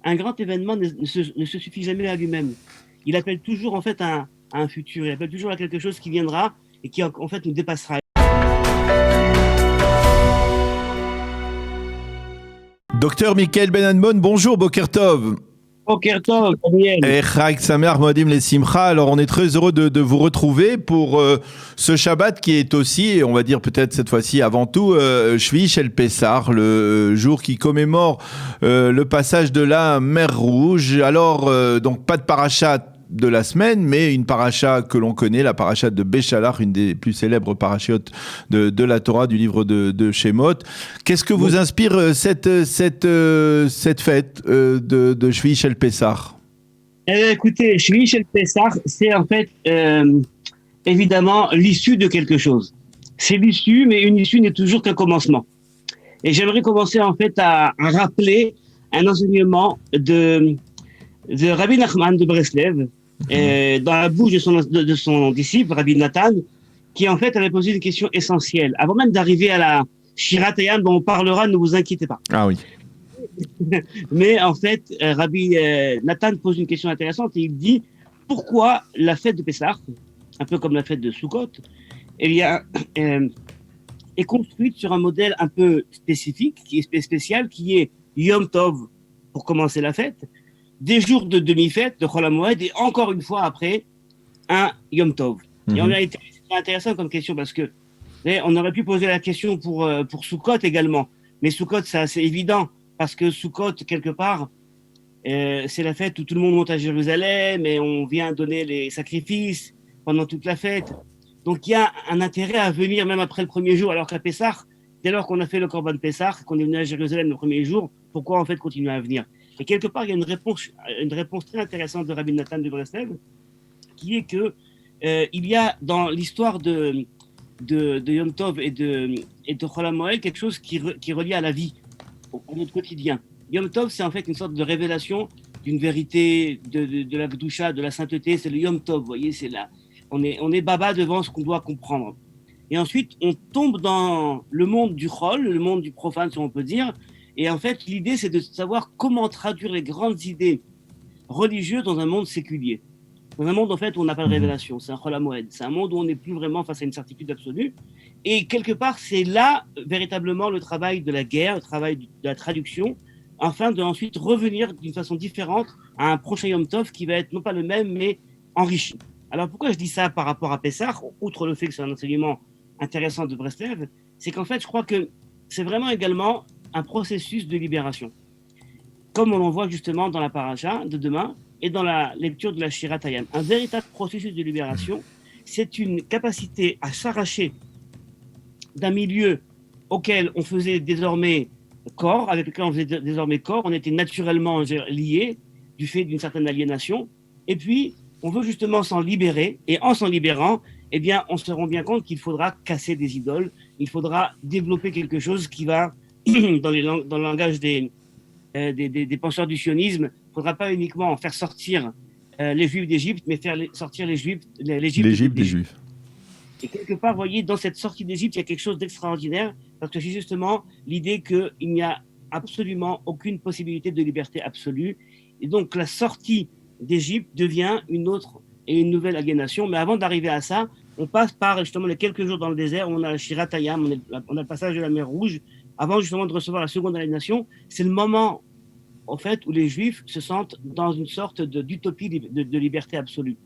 un grand événement ne se suffit jamais à lui-même. Il appelle toujours en fait à un futur, il appelle toujours à quelque chose qui viendra et qui en fait nous dépassera. Docteur Michael Benanmon, bonjour, Boker Tov. Boker Tov, Gabriel. Et Chag Samer Moadim les Simcha. Alors, on est très heureux de vous retrouver pour ce Shabbat qui est aussi, on va dire peut-être cette fois-ci avant tout, Shvi Shel Pessah, le jour qui commémore le passage de la mer Rouge. Alors, donc pas de parachat de la semaine, mais une paracha que l'on connaît, la paracha de Béchalach, une des plus célèbres parachiotes de la Torah, du livre de Shemot. Qu'est-ce que vous inspire cette fête de Shvi Shel Pessah? Écoutez, Shvi Shel Pessah, c'est en fait évidemment l'issue de quelque chose. C'est l'issue, mais une issue n'est toujours qu'un commencement. Et j'aimerais commencer en fait à rappeler un enseignement de Rabbi Nachman de Breslev, dans la bouche de son disciple, Rabbi Nathan, qui en fait avait posé une question essentielle. Avant même d'arriver à la Shirat Hayam dont on parlera, ne vous inquiétez pas. Ah oui. Mais en fait, Rabbi Nathan pose une question intéressante et il dit pourquoi la fête de Pessah, un peu comme la fête de Sukkot, est construite sur un modèle un peu spécifique, qui est spécial, qui est Yom Tov pour commencer la fête, des jours de demi-fête, de Chol HaMoed, et encore une fois après, un Yom Tov. Et en réalité, c'est intéressant comme question parce que on aurait pu poser la question pour Sukkot également. Mais Sukkot, c'est assez évident parce que Sukkot, quelque part, c'est la fête où tout le monde monte à Jérusalem et on vient donner les sacrifices pendant toute la fête. Donc il y a un intérêt à venir même après le premier jour, alors qu'à Pessah, dès lors qu'on a fait le Korban Pessah, qu'on est venu à Jérusalem le premier jour, pourquoi en fait continuer à venir? Et quelque part, il y a une réponse très intéressante de Rabbi Nathan de Breslev, qui est que il y a dans l'histoire de Yom Tov et de Chol HaMoed quelque chose qui est relié à la vie, à notre quotidien. Yom Tov, c'est en fait une sorte de révélation d'une vérité, de la Kedusha, de la sainteté. C'est le Yom Tov, vous voyez, c'est là. On est baba devant ce qu'on doit comprendre. Et ensuite, on tombe dans le monde du Chol, le monde du profane, si on peut dire. Et en fait, l'idée, c'est de savoir comment traduire les grandes idées religieuses dans un monde séculier. Dans un monde, en fait, où on n'a pas de révélation. C'est un Chol HaMoed. C'est un monde où on n'est plus vraiment face à une certitude absolue. Et quelque part, c'est là, véritablement, le travail de la guerre, le travail de la traduction, afin de ensuite revenir d'une façon différente à un prochain Yom Tov qui va être non pas le même, mais enrichi. Alors, pourquoi je dis ça par rapport à Pessah, outre le fait que c'est un enseignement intéressant de Breslev, c'est qu'en fait, je crois que c'est vraiment également un processus de libération. Comme on en voit justement dans la paracha de demain et dans la lecture de la Shirat Hayam. Un véritable processus de libération, c'est une capacité à s'arracher d'un milieu auquel on faisait désormais corps, avec lequel on faisait désormais corps, on était naturellement liés du fait d'une certaine aliénation, et puis on veut justement s'en libérer, et en s'en libérant, eh bien, on se rend bien compte qu'il faudra casser des idoles, il faudra développer quelque chose qui va, dans le langage des penseurs du sionisme, il ne faudra pas uniquement faire sortir les Juifs d'Égypte, mais faire sortir l'Égypte des Juifs. Et quelque part, vous voyez, dans cette sortie d'Égypte, il y a quelque chose d'extraordinaire, parce que c'est justement l'idée qu'il n'y a absolument aucune possibilité de liberté absolue. Et donc, la sortie d'Égypte devient une autre et une nouvelle aliénation. Mais avant d'arriver à ça, on passe par justement les quelques jours dans le désert où on a la Shirat Hayam, on a le passage de la mer Rouge, avant justement de recevoir la seconde aliénation. C'est le moment, en fait, où les Juifs se sentent dans une sorte d'utopie de liberté absolue.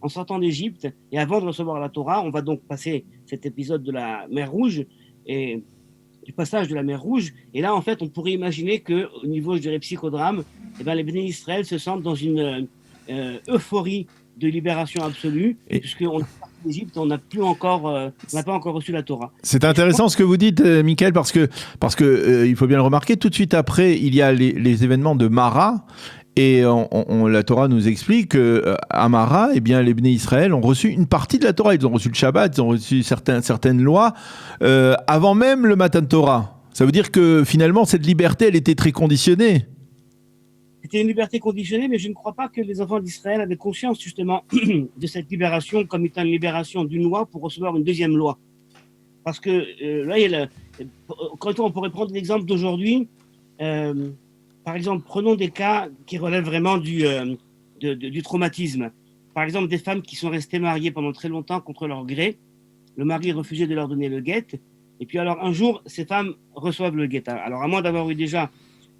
En sortant d'Égypte et avant de recevoir la Torah, on va donc passer cet épisode de la mer Rouge et du passage de la mer Rouge. Et là, en fait, on pourrait imaginer qu'au niveau, je dirais, psychodrame, eh ben, les Béné Israël se sentent dans une euphorie de libération absolue, puisqu'on est parti d'Égypte, on n'a pas encore reçu la Torah. C'est intéressant ce que vous dites, Michael, parce que il faut bien le remarquer, tout de suite après, il y a les événements de Mara. Et la Torah nous explique qu'à Mara, eh bien, les Béné Israël ont reçu une partie de la Torah. Ils ont reçu le Shabbat, ils ont reçu certaines lois avant même le Matan Torah. Ça veut dire que finalement, cette liberté, elle était très conditionnée. C'était une liberté conditionnée, mais je ne crois pas que les enfants d'Israël avaient conscience justement de cette libération comme étant une libération d'une loi pour recevoir une deuxième loi. Parce que là, quand on pourrait prendre l'exemple d'aujourd'hui, par exemple, prenons des cas qui relèvent vraiment du traumatisme. Par exemple, des femmes qui sont restées mariées pendant très longtemps contre leur gré. Le mari refusait de leur donner le guet. Et puis alors, un jour, ces femmes reçoivent le guet. Alors, à moins d'avoir eu déjà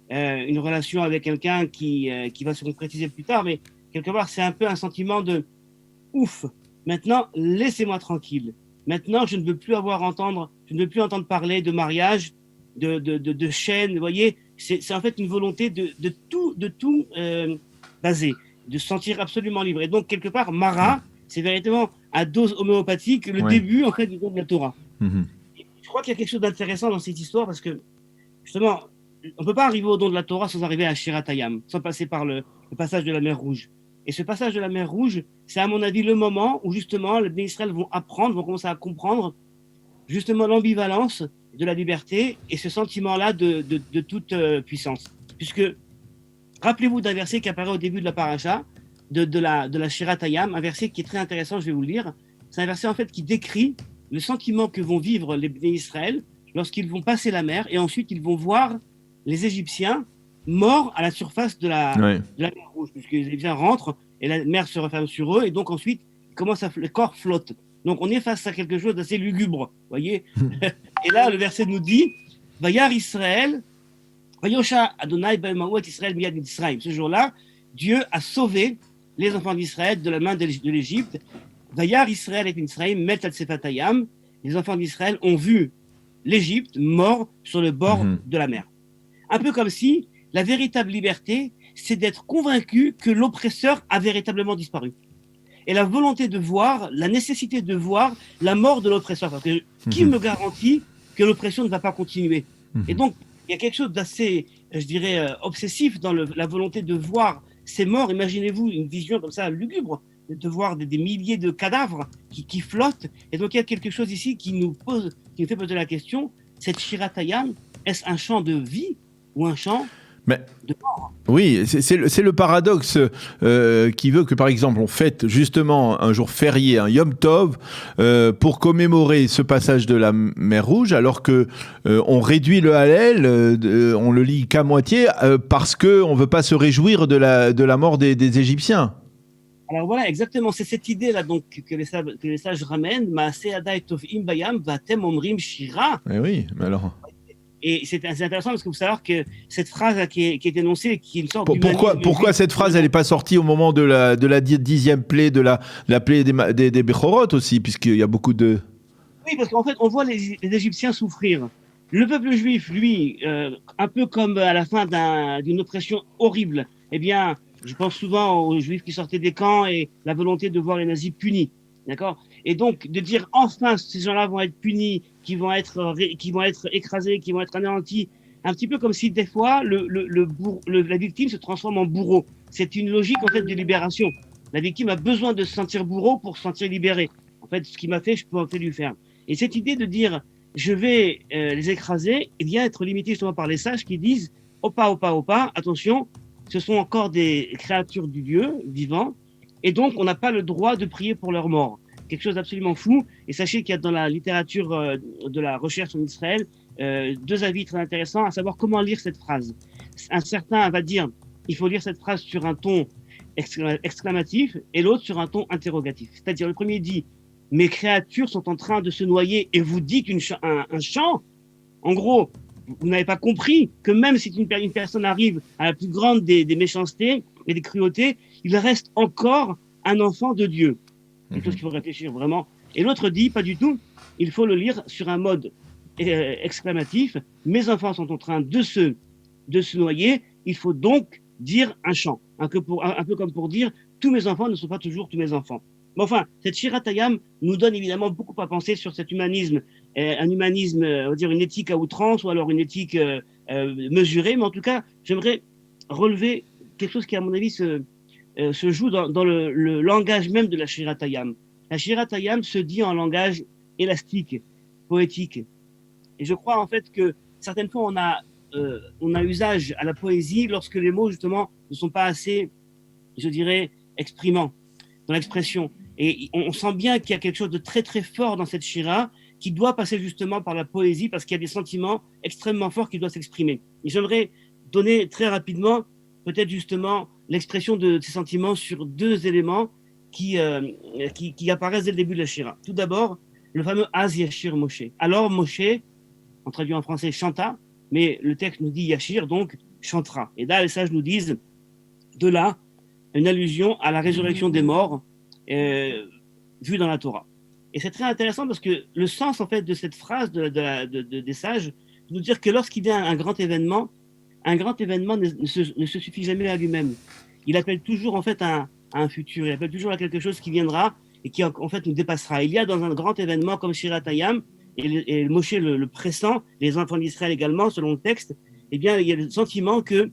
une relation avec quelqu'un qui va se concrétiser plus tard, mais quelque part, c'est un peu un sentiment de « ouf, maintenant, laissez-moi tranquille. Maintenant, je ne veux plus entendre parler de mariage, de chaîne. » Vous voyez, c'est en fait une volonté de tout baser, de se sentir absolument libre. Et donc, quelque part, Mara, c'est véritablement à dose homéopathique le début, en fait, du don de la Torah. Mhm. Je crois qu'il y a quelque chose d'intéressant dans cette histoire parce que, justement, on ne peut pas arriver au don de la Torah sans arriver à Shirat Hayam, sans passer par le passage de la mer Rouge. Et ce passage de la mer Rouge, c'est à mon avis le moment où justement les Bnei Israël vont commencer à comprendre justement l'ambivalence de la liberté et ce sentiment-là de toute puissance. Puisque, rappelez-vous d'un verset qui apparaît au début de la paracha, de la Shirat Hayam, un verset qui est très intéressant, je vais vous le lire. C'est un verset en fait qui décrit le sentiment que vont vivre les Bnei Israël lorsqu'ils vont passer la mer et ensuite ils vont voir les Égyptiens morts à la surface de la mer Rouge, puisque les Égyptiens rentrent et la mer se referme sur eux et donc ensuite le corps flotte. Donc on est face à quelque chose d'assez lugubre, voyez. Et là le verset nous dit Vayar Israël, Vayosha Adonai Ba'emaouet Israël Miyad Mitzrayim. Ce jour-là, Dieu a sauvé les enfants d'Israël de la main de l'Égypte. Vayar Israël et Mitzrayim Met al Sefatayam. Les enfants d'Israël ont vu l'Égypte mort sur le bord de la mer. Un peu comme si la véritable liberté, c'est d'être convaincu que l'oppresseur a véritablement disparu. Et la volonté de voir, la nécessité de voir la mort de l'oppresseur. Parce que qui me garantit que l'oppression ne va pas continuer? Et donc, il y a quelque chose d'assez, je dirais, obsessif dans la volonté de voir ces morts. Imaginez-vous une vision comme ça, lugubre, de voir des milliers de cadavres qui flottent. Et donc, il y a quelque chose ici qui nous fait poser la question, cette Shirat Hayam, est-ce un chant de vie ou un chant de mort? Oui, c'est le paradoxe qui veut que, par exemple, on fête justement un jour férié, un Yom Tov, pour commémorer ce passage de la mer Rouge, alors que on réduit le Hallel, on le lit qu'à moitié, parce qu'on ne veut pas se réjouir de la mort des Égyptiens. Alors voilà, exactement, c'est cette idée-là donc que les sages ramènent. Maaseh Adai Tovim Bayam Vatem Omrim Shira. Eh oui, mais alors. Et c'est intéressant parce que vous savez que cette phrase qui est énoncée, qui est une sorte pourquoi cette phrase, elle n'est pas sortie au moment de la 10e plaie, de la plaie des Bechorot aussi, puisqu'il y a beaucoup de... Oui, parce qu'en fait, on voit les Égyptiens souffrir. Le peuple juif, lui, un peu comme à la fin d'une oppression horrible, eh bien, je pense souvent aux Juifs qui sortaient des camps et la volonté de voir les nazis punis. D'accord? Et donc, de dire enfin, ces gens-là vont être punis, qui vont être écrasés, qui vont être anéantis, un petit peu comme si des fois, la victime se transforme en bourreau. C'est une logique, en fait, de libération. La victime a besoin de se sentir bourreau pour se sentir libéré. En fait, ce qu'il m'a fait, je peux en fait lui faire. Et cette idée de dire, je vais les écraser, il vient être limité justement par les sages qui disent, opa, opa, opa, attention, ce sont encore des créatures du Dieu vivant, et donc on n'a pas le droit de prier pour leur mort. Quelque chose d'absolument fou. Et sachez qu'il y a dans la littérature de la recherche en Israël deux avis très intéressants, à savoir comment lire cette phrase. Un certain va dire, il faut lire cette phrase sur un ton exclamatif, et l'autre sur un ton interrogatif. C'est-à-dire, le premier dit, mes créatures sont en train de se noyer, et vous dites un chant. En gros, vous n'avez pas compris que même si une personne arrive à la plus grande des méchancetés et des cruautés, il reste encore un enfant de Dieu. Quelque chose qu'il faut réfléchir vraiment. Et l'autre dit, pas du tout, il faut le lire sur un mode exclamatif. Mes enfants sont en train de se noyer, il faut donc dire un chant. Un peu comme pour dire, tous mes enfants ne sont pas toujours tous mes enfants. Mais enfin, cette Shirat Hayam nous donne évidemment beaucoup à penser sur cet humanisme, un humanisme, on va dire une éthique à outrance ou alors une éthique mesurée. Mais en tout cas, j'aimerais relever quelque chose qui, à mon avis, se joue dans le langage même de la Shirat Hayam. La Shirat Hayam se dit en langage élastique, poétique. Et je crois en fait que certaines fois on a usage à la poésie lorsque les mots justement ne sont pas assez, je dirais, exprimants dans l'expression. Et on sent bien qu'il y a quelque chose de très très fort dans cette Shira qui doit passer justement par la poésie parce qu'il y a des sentiments extrêmement forts qui doivent s'exprimer. Et j'aimerais donner très rapidement, peut-être justement, l'expression de ces sentiments sur deux éléments qui apparaissent dès le début de la Shira. Tout d'abord, le fameux Az Yashir Moshe. Alors Moshe, on traduit en français chanta, mais le texte nous dit Yashir, donc chantera. Et là, les sages nous disent, de là, une allusion à la résurrection des morts vue dans la Torah. Et c'est très intéressant parce que le sens en fait de cette phrase des sages, nous dire que lorsqu'il y a un grand événement ne se suffit jamais à lui-même. Il appelle toujours en fait à un futur, il appelle toujours à quelque chose qui viendra et qui en fait nous dépassera. Il y a dans un grand événement comme Shirat Hayam, et Moshe le pressent, les enfants d'Israël également, selon le texte, eh bien il y a le sentiment que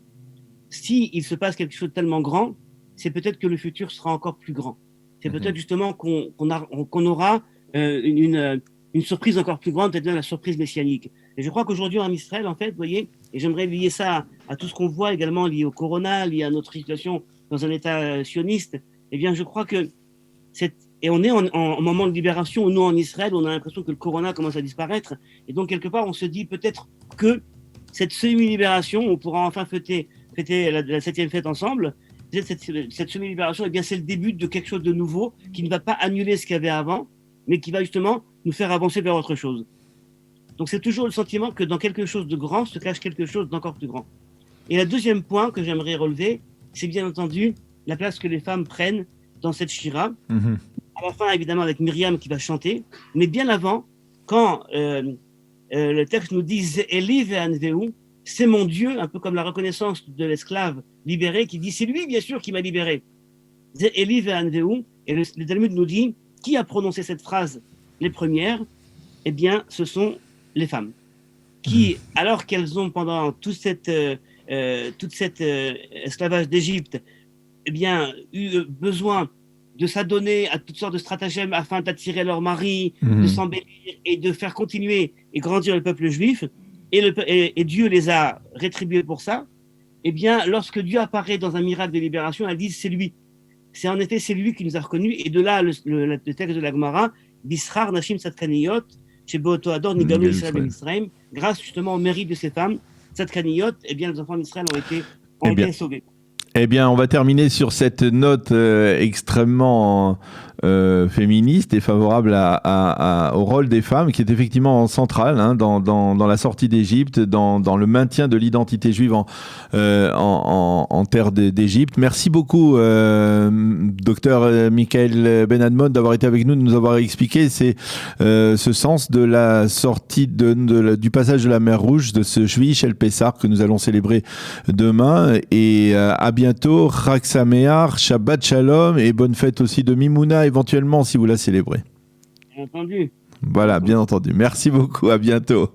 s'il se passe quelque chose de tellement grand, c'est peut-être que le futur sera encore plus grand. C'est peut-être justement qu'on aura une surprise encore plus grande, peut-être la surprise messianique. Et je crois qu'aujourd'hui en Israël, en fait, vous voyez, et j'aimerais lier ça à tout ce qu'on voit également lié au corona, lié à notre situation dans un État sioniste, eh bien je crois que et on est en moment de libération, nous en Israël, on a l'impression que le corona commence à disparaître, et donc quelque part on se dit peut-être que cette semi-libération, on pourra enfin fêter la 7e fête ensemble. Cette semi-libération, eh bien, c'est le début de quelque chose de nouveau qui ne va pas annuler ce qu'il y avait avant, mais qui va justement nous faire avancer vers autre chose. Donc c'est toujours le sentiment que dans quelque chose de grand se cache quelque chose d'encore plus grand. Et le deuxième point que j'aimerais relever, c'est bien entendu la place que les femmes prennent dans cette shira. À la fin, évidemment, avec Myriam qui va chanter, mais bien avant, quand le texte nous dit « Eli ve'anveu », c'est mon Dieu, un peu comme la reconnaissance de l'esclave libéré, qui dit c'est lui, bien sûr, qui m'a libéré. Eli ve'anveu, et le Talmud nous dit qui a prononcé cette phrase les premières. Eh bien, ce sont les femmes qui, alors qu'elles ont pendant tout cet esclavage d'Égypte, eh bien, eu besoin de s'adonner à toutes sortes de stratagèmes afin d'attirer leur mari, de s'embellir et de faire continuer et grandir le peuple juif. Et Dieu les a rétribués pour ça. Eh bien, lorsque Dieu apparaît dans un miracle de libération, elles disent c'est lui. C'est en effet, c'est lui qui nous a reconnus. Et de là, le texte de la Gemara, Bishar Nashim Satkaniyot, Sheboto Ador Nigalu Israël Ben Israël, grâce justement au mérite de ces femmes, Satkaniyot, eh bien, les enfants d'Israël ont été sauvés. Eh bien, on va terminer sur cette note extrêmement féministe et favorable au rôle des femmes, qui est effectivement central dans la sortie d'Égypte, dans le maintien de l'identité juive en terre d'Égypte. Merci beaucoup, docteur Michael Ben-Admon, d'avoir été avec nous, de nous avoir expliqué ce sens de la sortie du passage de la mer Rouge, de ce Shvi Shel Pessah que nous allons célébrer demain. Et à bientôt, Chag Sameach, Shabbat Shalom, et bonne fête aussi de Mimouna, éventuellement, si vous la célébrez. Bien entendu. Voilà, bien entendu. Merci beaucoup, à bientôt.